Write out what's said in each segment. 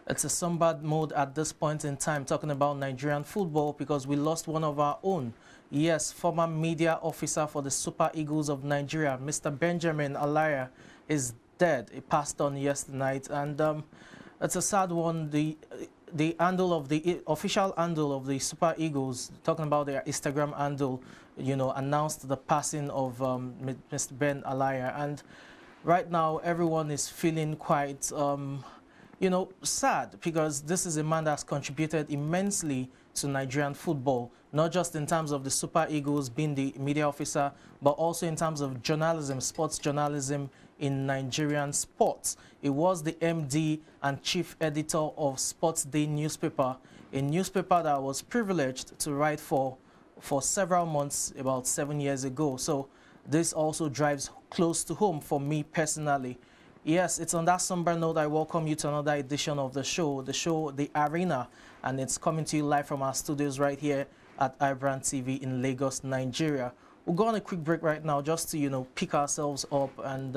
It's a somber mode at this point in time, talking about Nigerian football, because we lost one of our own. Yes, former media officer for the Super Eagles of Nigeria, Mr. Benjamin Alaya, is dead. He passed on yesterday night, and it's a sad one. The handle of the official handle of the Super Eagles, talking about their Instagram handle, announced the passing of Mr. Ben Alaya, and right now everyone is feeling quite sad, because this is a man that's contributed immensely to Nigerian football, not just in terms of the Super Eagles being the media officer, but also in terms of journalism, sports journalism in Nigerian sports. He was the MD and chief editor of Sports Day newspaper, a newspaper that I was privileged to write for several months, about 7 years ago. So this also drives close to home for me personally. Yes, it's on that somber note I welcome you to another edition of the show, The Arena, and it's coming to you live from our studios right here at iBrandTV in Lagos, Nigeria. We'll go on a quick break right now just to, pick ourselves up, and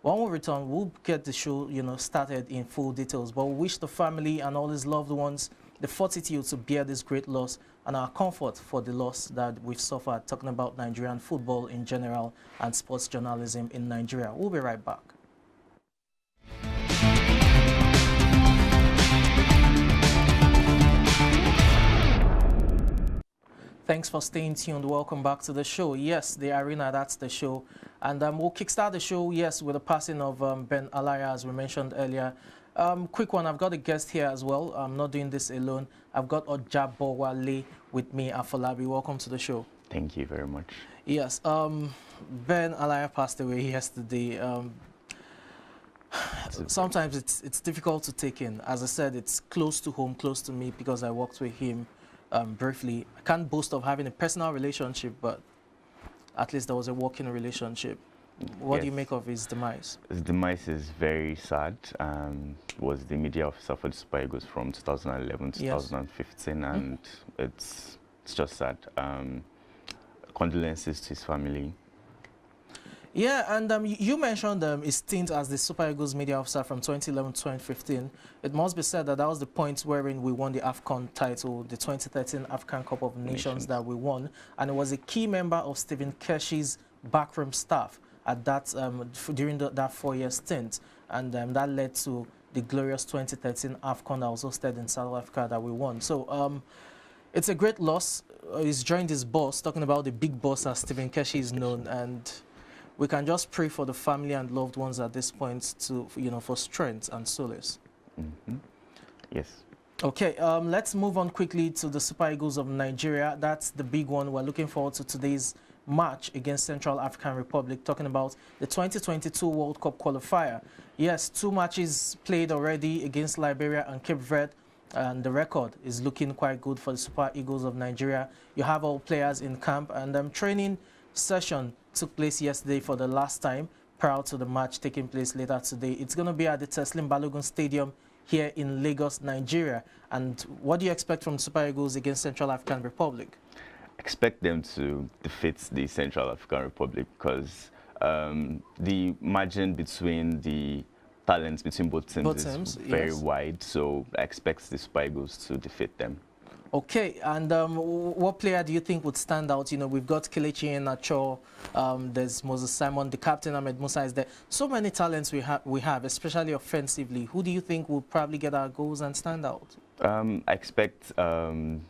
when we return, we'll get the show, started in full details. But we wish the family and all his loved ones the fortitude to bear this great loss, and our comfort for the loss that we've suffered, talking about Nigerian football in general and sports journalism in Nigeria. We'll be right back. Thanks for staying tuned. Welcome back to the show. Yes, The Arena, that's the show. And we'll kickstart the show, yes, with the passing of Ben Alaya, as we mentioned earlier. Quick one, I've got a guest here as well. I'm not doing this alone. I've got Ojabowale with me, Afolabi. Welcome to the show. Thank you very much. Yes, Ben Alaya passed away yesterday. Sometimes it's difficult to take in. As I said, it's close to home, close to me, because I worked with him briefly. I can't boast of having a personal relationship, but at least there was a working relationship. What do you make of his demise? His demise is very sad. Was the media officer for the Super Eagles from 2011 to 2015, and it's just sad. Condolences to his family. Yeah, and you mentioned his stint as the Super Eagles media officer from 2011 to 2015. It must be said that that was the point wherein we won the AFCON title, the 2013 African Cup of Nations that we won, and it was a key member of Stephen Keshi's backroom staff at that during that 4-year stint, and that led to the glorious 2013 AFCON that was hosted in South Africa that we won. So it's a great loss. He's joined his boss, talking about the big boss as Stephen Keshi is known, and we can just pray for the family and loved ones at this point to, for strength and solace. Mm-hmm. Yes. Okay, let's move on quickly to the Super Eagles of Nigeria. That's the big one. We're looking forward to today's match against Central African Republic, talking about the 2022 World Cup qualifier. Yes, 2 matches played already against Liberia and Cape Verde, and the record is looking quite good for the Super Eagles of Nigeria. You have all players in camp, and training session took place yesterday for the last time prior to the match taking place later today. It's going to be at the Teslim Balogun Stadium here in Lagos, Nigeria. And what do you expect from Super Eagles against Central African Republic? Expect them to defeat the Central African Republic, because the margin between the talents between both teams is very wide. So I expect the Super Eagles to defeat them. Okay, and what player do you think would stand out? We've got Kelechi Iheanacho, there's Moses Simon, the captain Ahmed Musa is there. So many talents we have, especially offensively. Who do you think will probably get our goals and stand out? I expect Kelechi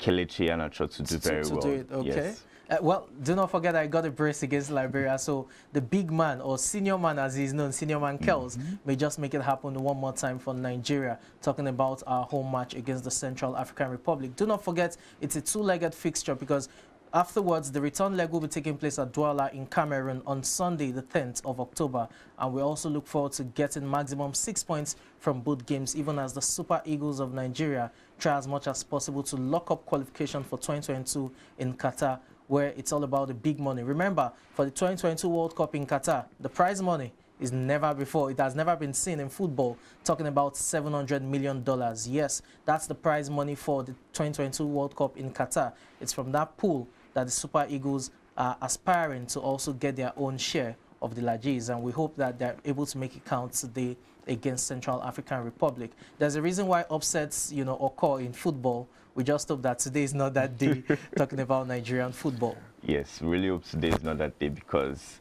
Iheanacho to do very well. Do it, okay. Yes. Well, do not forget I got a brace against Liberia, so the big man, or senior man as he's known, senior man Kels, may just make it happen one more time for Nigeria, talking about our home match against the Central African Republic. Do not forget, it's a 2-legged fixture, because afterwards, the return leg will be taking place at Douala in Cameroon on Sunday, the 10th of October. And we also look forward to getting maximum 6 points from both games, even as the Super Eagles of Nigeria try as much as possible to lock up qualification for 2022 in Qatar, where it's all about the big money. Remember, for the 2022 World Cup in Qatar, the prize money is never before. It has never been seen in football, talking about $700 million. Yes, that's the prize money for the 2022 World Cup in Qatar. It's from that pool that the Super Eagles are aspiring to also get their own share of the largesse, and we hope that they're able to make it count today against Central African Republic. There's a reason why upsets, you know, occur in football. We just hope that today is not that day talking about Nigerian football. Yes, really hope today is not that day because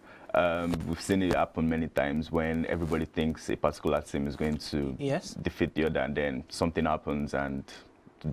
we've seen it happen many times when everybody thinks a particular team is going to defeat the other, and then something happens,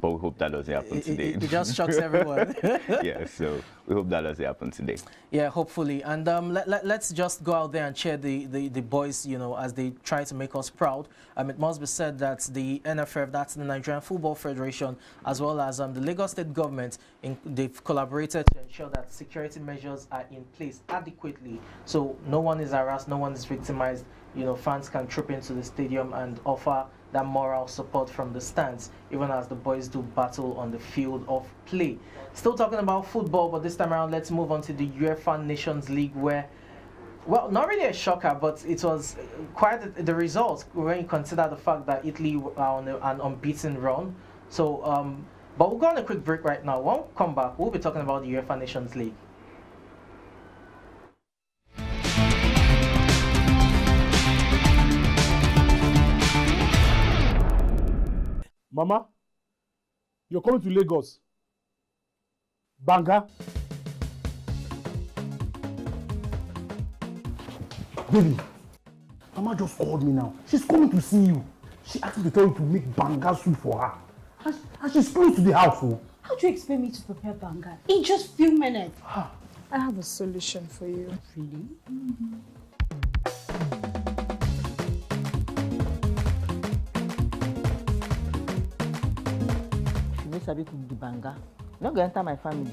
but we hope that doesn't happen today. It just shocks everyone. Yeah, so we hope that doesn't happen today. Yeah, hopefully. And let's just go out there and cheer the boys, you know, as they try to make us proud. It must be said that the NFF, that's the Nigerian Football Federation, as well as the Lagos State government, they've collaborated to ensure that security measures are in place adequately. So no one is harassed, no one is victimized. You know, fans can trip into the stadium and offer that moral support from the stands, even as the boys do battle on the field of play. Still talking about football, but this time around, let's move on to the UEFA Nations League, where, well, not really a shocker, but it was quite the result when you consider the fact that Italy are on an unbeaten run. So, but we'll go on a quick break right now. When we come back, we'll be talking about the UEFA Nations League. Mama, you're coming to Lagos. Banga. Baby, Mama just called me now. She's coming to see you. She asked me to tell you to make banga soup for her. And she's close to the house. Oh. How do you expect me to prepare banga in just a few minutes? I have a solution for you. Really? Sabi cook the banga. You're not going to enter my family.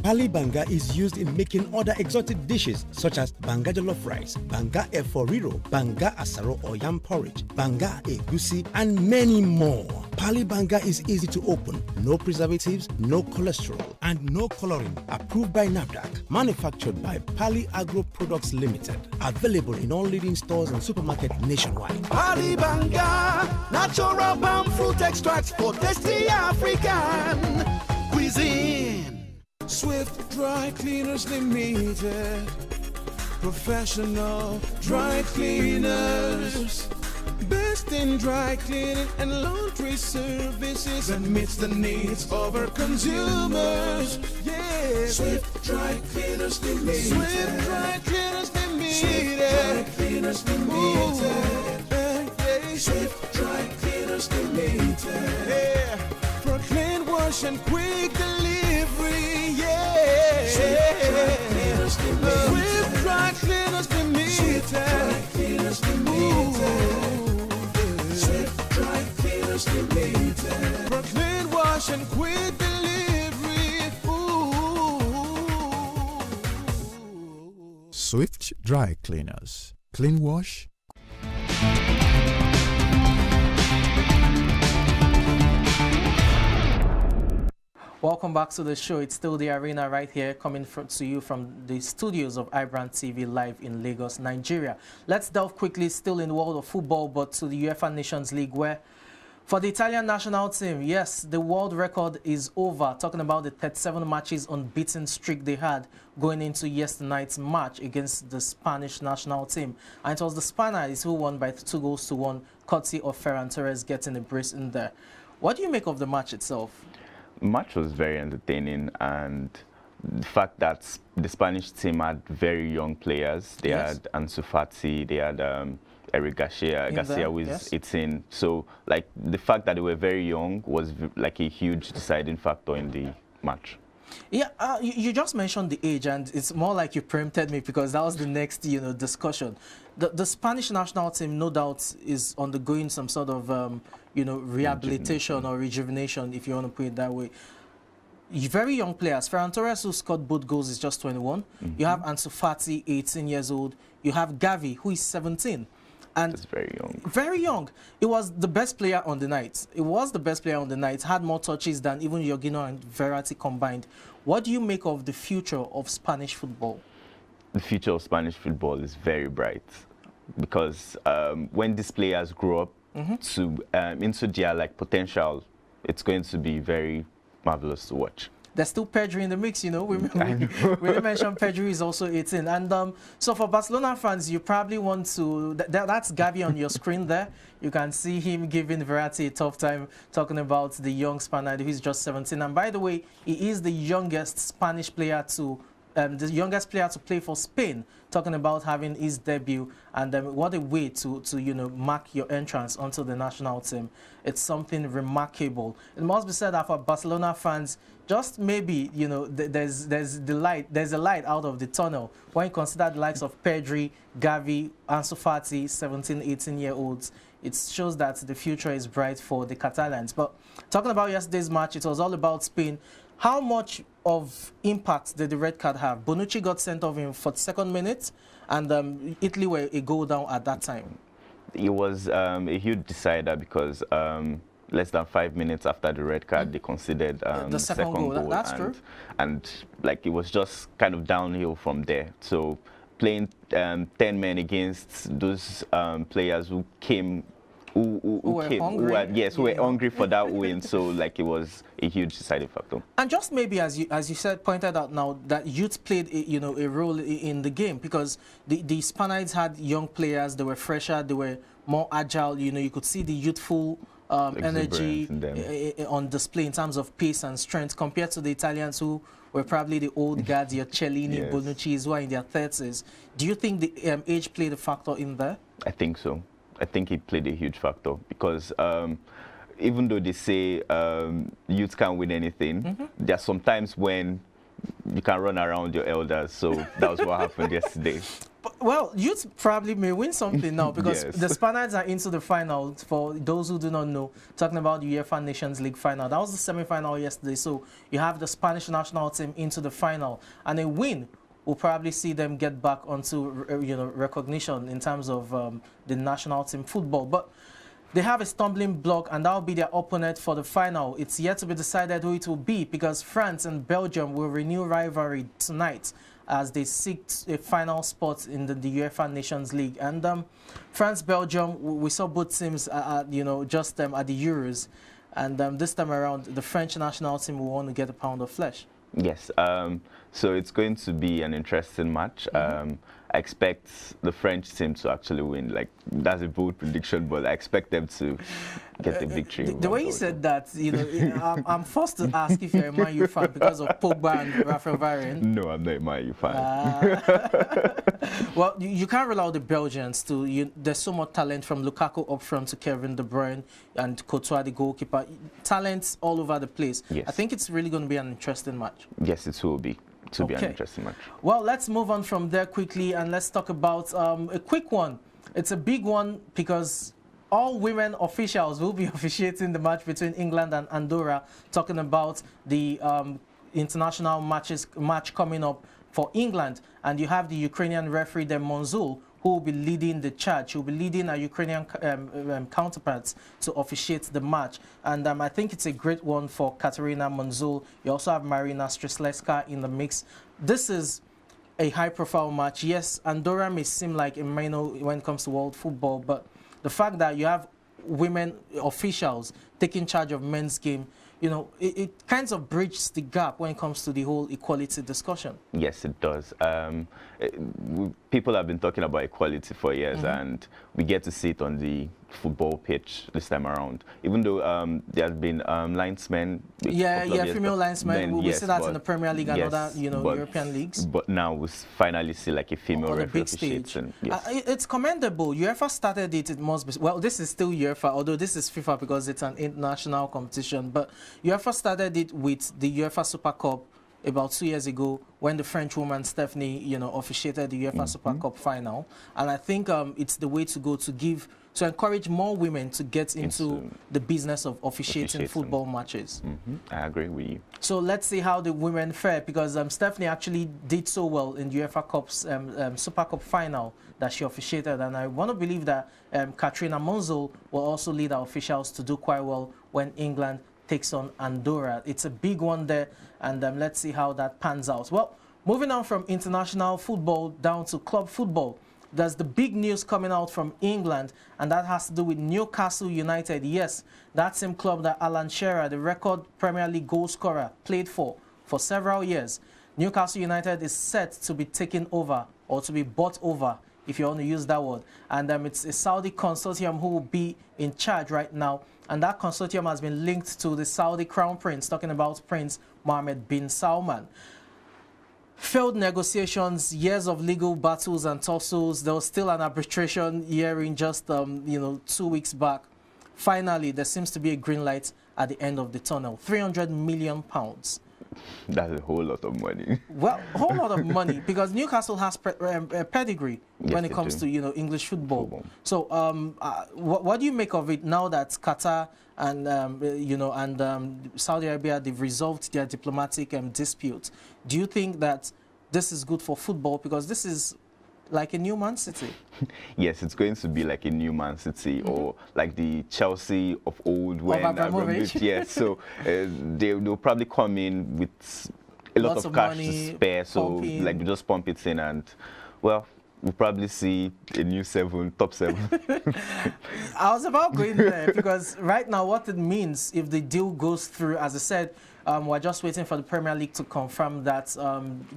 Pali banga is used in making other exotic dishes such as banga jollof rice, banga eforiro, banga asaro or yam porridge, banga egusi, and many more. Pali banga is easy to open, no preservatives, no cholesterol, and no coloring. Approved by NAFDAC. Manufactured by Pali Agro Products Limited. Available in all leading stores and supermarkets nationwide. Pali banga, natural palm fruit extracts for tasty African cuisine. Swift Dry Cleaners Limited. Professional dry cleaners. Best in dry cleaning and laundry services that meets the needs of our consumers. Yeah, Swift Dry Cleaners Limited. Swift Dry Cleaners Limited. Swift Dry Cleaners Limited. Swift Dry Cleaners Limited. Yeah, for clean wash and quick delivery. Yeah, Swift Dry Cleaners Limited. Swift Dry Cleaners Limited. Swift Dry Cleaners Limited. Limited. For clean wash and quick delivery. Ooh. Swift Dry Cleaners. Clean wash. Welcome back to the show. It's still the arena right here, coming to you from the studios of iBrandTV live in Lagos, Nigeria. Let's delve quickly, still in the world of football, but to the UEFA Nations League, where for the Italian national team, yes, the world record is over. Talking about the 37 matches unbeaten streak they had going into yesterday night's match against the Spanish national team. And it was the Spaniards who won by 2-1, courtesy of Ferran Torres getting a brace in there. What do you make of the match itself? The match was very entertaining, and the fact that the Spanish team had very young players. They had Ansu Fati, they had Eric Garcia who is 18. So, like, the fact that they were very young was like a huge deciding factor in the match. Yeah, you just mentioned the age, and it's more like you preempted me because that was the next, discussion. The Spanish national team, no doubt, is undergoing some sort of, rehabilitation or rejuvenation, if you want to put it that way. Very young players. Ferran Torres, who scored both goals, is just 21. You have Ansu Fati, 18 years old. You have Gavi, who is 17. And it's very young. Very young. It was the best player on the night. It was the best player on the night. Had more touches than even Jorginho and Verratti combined. What do you make of the future of Spanish football? The future of Spanish football is very bright because when these players grow up into their potential, it's going to be very marvelous to watch. there's still Pedri in the mix, you know. We mentioned Pedri is also 18. And so for Barcelona fans, you probably want to... That's Gavi on your screen there. You can see him giving Verratti a tough time, talking about the young Spaniard who's just 17. And by the way, he is the youngest Spanish player to... the youngest player to play for Spain, talking about having his debut, and what a way to you know, mark your entrance onto the national team. It's something remarkable. It must be said that for Barcelona fans, just maybe, you know, there's a light out of the tunnel when you consider the likes of Pedri, Gavi, Ansu Fati, 17, 18-year-olds. It shows that the future is bright for the Catalans. But talking about yesterday's match, it was all about Spain. How much of impact did the red card have? Bonucci got sent off in 42nd minute, and Italy were a goal down at that time. It was a huge decider because less than 5 minutes after the red card, they conceded the second goal. That's true. And like it was just kind of downhill from there. So playing 10 men against those players who came. Who were hungry for that win. So like it was a huge deciding factor. And just maybe as you said, pointed out now, that youth played a role in the game, because the Spaniards had young players. They were fresher, they were more agile. You know, you could see the youthful energy on display in terms of pace and strength compared to the Italians, who were probably the old guards, your Cellini, yes, Bonucci, who are in their 30s. Do you think the age played a factor in there? I think so. I think it played a huge factor because even though they say youth can't win anything, there are some times when you can run around your elders. So that was what happened yesterday. Well, youth probably may win something now because yes, the Spaniards are into the final. For those who do not know, talking about the UEFA Nations League Final. That was the semi-final yesterday. So you have the Spanish national team into the final, and a win will probably see them get back onto recognition in terms of the national team football. But they have a stumbling block, and that will be their opponent for the final. It's yet to be decided who it will be, because France and Belgium will renew rivalry tonight as they seek a final spot in the UEFA Nations League. And France-Belgium, we saw both teams at the Euros, and this time around, the French national team will want to get a pound of flesh. Yes, so it's going to be an interesting match. I expect the French team to actually win. Like, that's a bold prediction, but I expect them to get the victory. The way you said that, I'm forced to ask if you're a Man U fan because of Pogba and Rafael Varane. No, I'm not a Man U fan. Well, you can't rely on the Belgians to. There's so much talent, from Lukaku up front to Kevin De Bruyne and Courtois, the goalkeeper. Talents all over the place. Yes. I think it's really going to be an interesting match. Yes, it will be. To be an interesting match. Well, let's move on from there quickly, and let's talk about a quick one. It's a big one because all women officials will be officiating the match between England and Andorra, talking about the international match coming up for England. And you have the Ukrainian referee, Monzul, who will be leading the charge. He will be leading our Ukrainian counterparts to officiate the match. And I think it's a great one for Katerina Monzul. You also have Marina Stryclewska in the mix. This is a high-profile match. Yes, Andorra may seem like a minor when it comes to world football, but the fact that you have women officials taking charge of men's game, it kind of bridges the gap when it comes to the whole equality discussion. Yes, it does. People have been talking about equality for years, and we get to see it on the football pitch this time around. Even though there have been linesmen. Female linesmen. We see that in the Premier League and other, European leagues. But now we finally see like a female referee officiating. It's commendable. UEFA started it. It must be. Well, this is still UEFA, although this is FIFA because it's an international competition. But UEFA started it with the UEFA Super Cup about 2 years ago, when the French woman Stephanie, officiated the UEFA Super Cup final. And I think it's the way to go to encourage more women to get into the business of officiating football matches. I agree with you. So let's see how the women fare, because Stephanie actually did so well in the UEFA Cup's Super Cup final that she officiated. And I want to believe that Katerina Monzul will also lead our officials to do quite well when England takes on Andorra. It's a big one there, and let's see how that pans out. Well, moving on from international football down to club football, there's the big news coming out from England, and that has to do with Newcastle United. Yes, that same club that Alan Shearer, the record Premier League goal scorer, played for for several years. Newcastle United is set to be taken over or to be bought over, if you want to use that word. And it's a Saudi consortium who will be in charge right now. And that consortium has been linked to the Saudi Crown Prince, talking about Prince Mohammed bin Salman. Failed negotiations, years of legal battles and tussles. There was still an arbitration hearing just 2 weeks back. Finally, there seems to be a green light at the end of the tunnel. £300 million. That's a whole lot of money. Well, a whole lot of money, because Newcastle has pedigree when it comes to English football. So, what do you make of it now that Qatar and Saudi Arabia, they've resolved their diplomatic dispute? Do you think that this is good for football, because this is like a new Man City? Yes, it's going to be like a new Man City, or like the Chelsea of old when Abramovich. Yes, so they'll probably come in with a lot of cash to spare, so like just pump it in, and well, we'll probably see a new top seven. I was about going there, because right now what it means if the deal goes through, as I said, we're just waiting for the Premier League to confirm that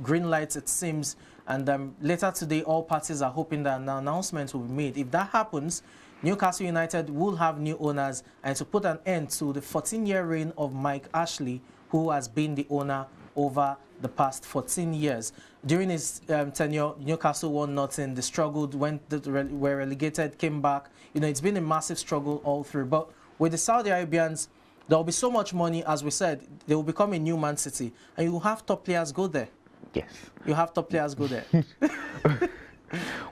green light, it seems. And later today, all parties are hoping that an announcement will be made. If that happens, Newcastle United will have new owners, and to put an end to the 14-year reign of Mike Ashley, who has been the owner over the past 14 years. During his tenure, Newcastle won nothing. They struggled, were relegated, came back. It's been a massive struggle all through. But with the Saudi Arabians, there will be so much money, as we said, they will become a new Man City, and you will have top players go there. Yes. You have top players go there.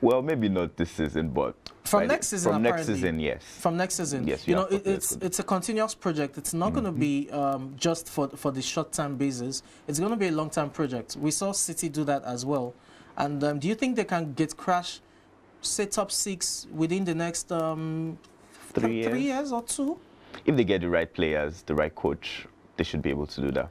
Well, maybe not this season, but from next season. From next season, yes. From next season, yes. It's a continuous project. It's not going to be just for the short-term basis. It's going to be a long-term project. We saw City do that as well. And do you think they can get crashed, say top 6 within the next 3 years or 2? If they get the right players, the right coach, they should be able to do that.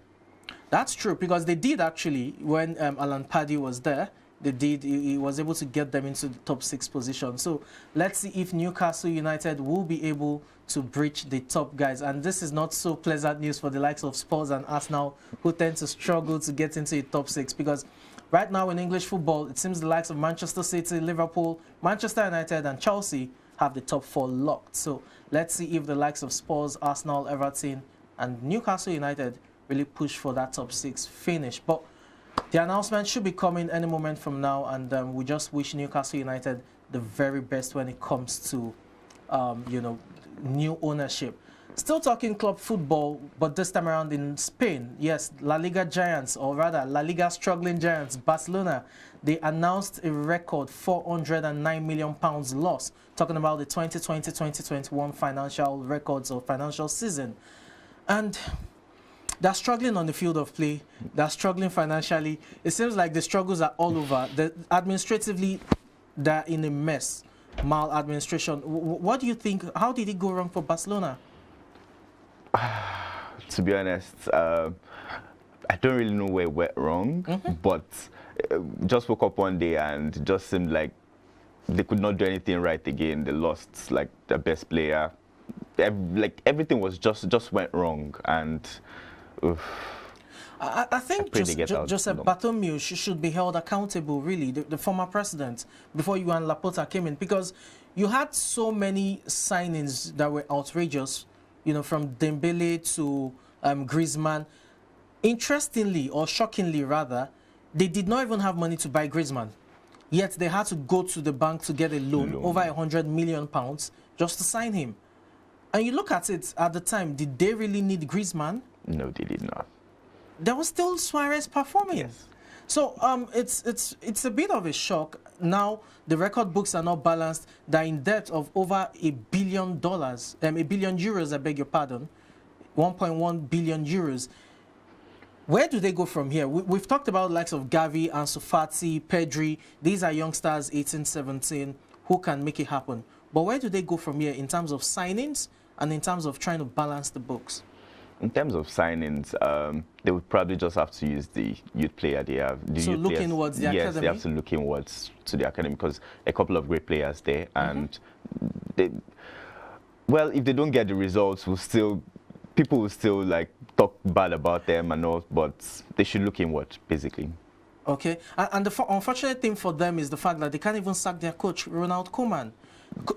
That's true, because they did actually when Alan Paddy was there. He was able to get them into the top 6 position. So let's see if Newcastle United will be able to breach the top guys. And this is not so pleasant news for the likes of Spurs and Arsenal, who tend to struggle to get into the top 6, because right now in English football, it seems the likes of Manchester City, Liverpool, Manchester United and Chelsea have the top 4 locked. So let's see if the likes of Spurs, Arsenal, Everton and Newcastle United really push for that top 6 finish. But the announcement should be coming any moment from now, and we just wish Newcastle United the very best when it comes to, new ownership. Still talking club football, but this time around in Spain. Yes, La Liga giants, or rather La Liga struggling giants, Barcelona, they announced a record £409 million loss, talking about the 2020-2021 financial records or financial season. And they're struggling on the field of play. They're struggling financially. It seems like the struggles are all over. Administratively, they're in a mess. Maladministration. What do you think? How did it go wrong for Barcelona? To be honest, I don't really know where it went wrong, but just woke up one day and it just seemed like they could not do anything right again. They lost like their best player. Everything was just went wrong, and I think Joseph Bartomeu should be held accountable, really, the former president, before you and Laporta came in, because you had so many signings that were outrageous, from Dembele to Griezmann. Interestingly, or shockingly rather, they did not even have money to buy Griezmann, yet they had to go to the bank to get a loan over £100 million just to sign him. And you look at it at the time, did they really need Griezmann? No, they did not. There was still Suarez performing. Yes. So it's a bit of a shock. Now the record books are not balanced. They're in debt of over $1 billion, €1 billion, I beg your pardon, 1.1 billion euros. Where do they go from here? We've talked about the likes of Gavi, Ansu Fati, Pedri. These are youngsters, 18, 17, who can make it happen. But where do they go from here in terms of signings and in terms of trying to balance the books? In terms of signings, they would probably just have to use the youth player they have. So look inwards, the academy? Yes, they have to look inwards to the academy, because a couple of great players there, and if they don't get the results, we'll still people will still like talk bad about them and all, but they should look inward, basically. Okay, and the unfortunate thing for them is the fact that they can't even sack their coach, Ronald Koeman.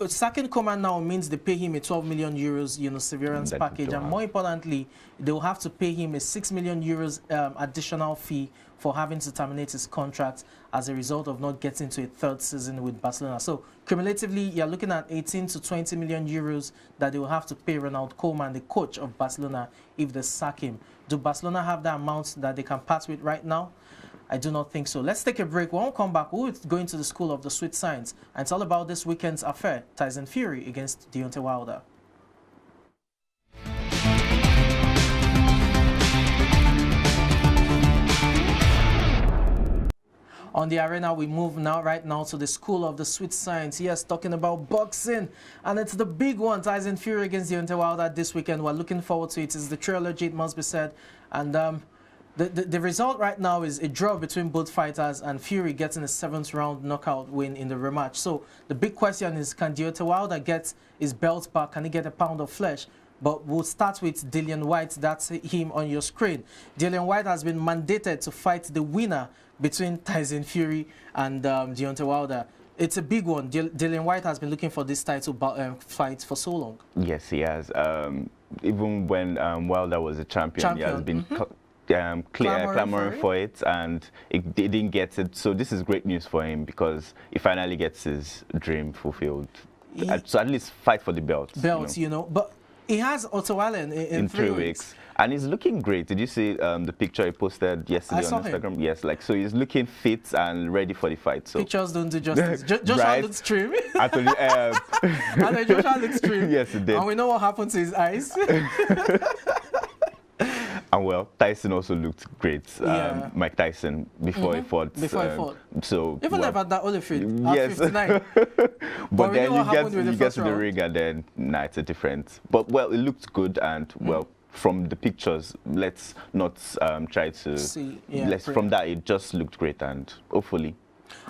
Sacking Koeman now means they pay him a 12 million euros, severance package, and more importantly, they will have to pay him a 6 million euros additional fee for having to terminate his contract as a result of not getting to a third season with Barcelona. So cumulatively, you're looking at 18 to 20 million euros that they will have to pay Ronald Koeman, the coach of Barcelona, if they sack him. Do Barcelona have the amount that they can part with right now? I do not think so. Let's take a break. When we come back, we'll go into the School of the Sweet Science, and it's all about this weekend's affair, Tyson Fury against Deontay Wilder. On the arena, we move right now to the School of the Sweet Science. Yes, talking about boxing, and it's the big one, Tyson Fury against Deontay Wilder this weekend. We're looking forward to it. It's the trilogy, it must be said, and the result right now is a draw between both fighters, and Fury getting a 7th round knockout win in the rematch. So the big question is, can Deontay Wilder get his belt back? Can he get a pound of flesh? But we'll start with Dillian Whyte. That's him on your screen. Dillian Whyte has been mandated to fight the winner between Tyson Fury and Deontay Wilder. It's a big one. Dillian Whyte has been looking for this title fight for so long. Yes, he has. Even when Wilder was a champion, he has been clamoring for it, and he didn't get it. So this is great news for him because he finally gets his dream fulfilled. So at least fight for the belt. But he has Otto Allen in 3 weeks. And he's looking great. Did you see the picture he posted yesterday on Instagram? Him. Yes, so he's looking fit and ready for the fight. So pictures don't do justice. Joshua right? looks trim. Actually, and then Joshua looks trim. Yes, it did. And we know what happened to his eyes. And well, Tyson also looked great. Mike Tyson before he fought. So even if at that Holyfield, yes. 59. but then you get to the ring and then it's a different. But well, it looked good, and well, from the pictures, let's not try to see. From that, it just looked great, and hopefully.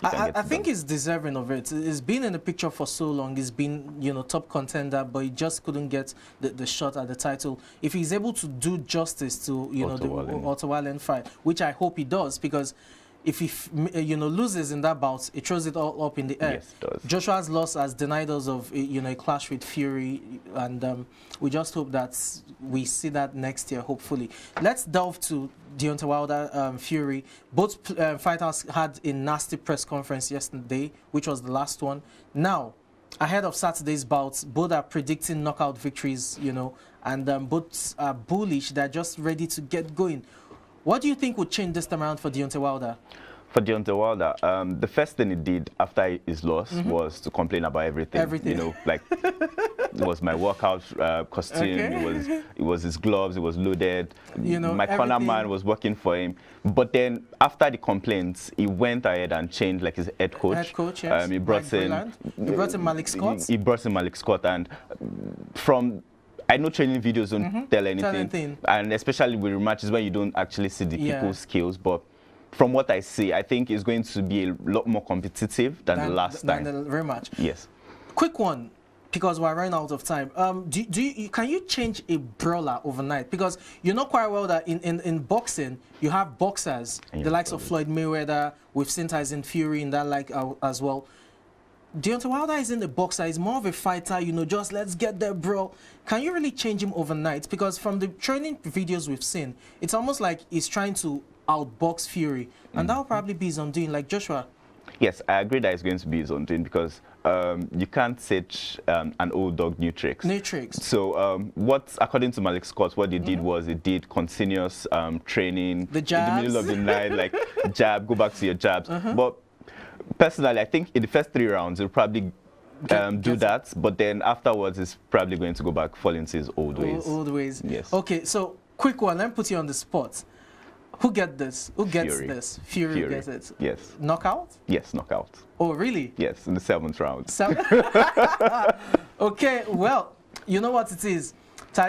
I think he's deserving of it. He's been in the picture for so long. He's been, top contender, but he just couldn't get the shot at the title. If he's able to do justice to, the Otto Allen fight, which I hope he does, because if he, loses in that bout, it throws it all up in the air. Yes, it does. Joshua's loss has denied us of, a clash with Fury, and we just hope that we see that next year, hopefully. Let's delve to Deontay Wilder, Fury. Both fighters had a nasty press conference yesterday, which was the last one. Now, ahead of Saturday's bouts, both are predicting knockout victories, and both are bullish. They're just ready to get going. What do you think would change this time around for Deontay Wilder? For Deontay Wilder, the first thing he did after his loss was to complain about everything. It was my workout costume, it was his gloves, it was loaded. My corner man was working for him. But then after the complaints, he went ahead and changed his head coach. Head coach, yes. He brought in Malik Scott. He brought in Malik Scott, and from I know training videos don't tell anything, and especially with rematches when you don't actually see the people's skills. But from what I see, I think it's going to be a lot more competitive than the last time. Than the rematch. Yes. Quick one, because we're running out of time. Can you change a brawler overnight? Because you know quite well that in boxing, you have boxers, the likes of Floyd Mayweather. We've seen Tyson Fury in that as well. Deontay Wilder isn't a boxer. He's more of a fighter, just let's get there, bro. Can you really change him overnight? Because from the training videos we've seen, it's almost like he's trying to outbox Fury. And that will probably be his undoing, like Joshua. Yes, I agree that it's going to be his undoing, because you can't teach an old dog new tricks. So according to Malik Scott, what they did was they did continuous training in the middle of the night, jab, go back to your jabs. But personally, I think in the first 3 rounds, he'll probably do that, but then afterwards, he's probably going to go back, fall into his old ways. Old ways. Yes. Okay, so quick one. Let me put you on the spot. Who gets this? Who gets this? Fury gets it. Yes. Knockout? Yes, knockout. Oh, really? Yes, in the 7th round. Okay, well, you know what it is.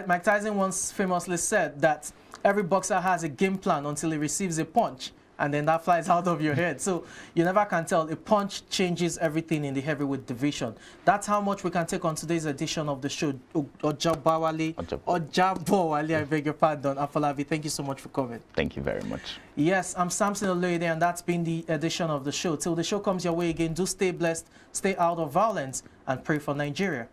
Mike Tyson once famously said that every boxer has a game plan until he receives a punch. and then that flies out of your head. So you never can tell. A punch changes everything in the heavyweight division. That's how much we can take on today's edition of the show. Ojabawale, I beg your pardon. Afolabi, thank you so much for coming. Thank you very much. Yes, I'm Samson Oloyede, and that's been the edition of the show. Till the show comes your way again, do stay blessed, stay out of violence, and pray for Nigeria.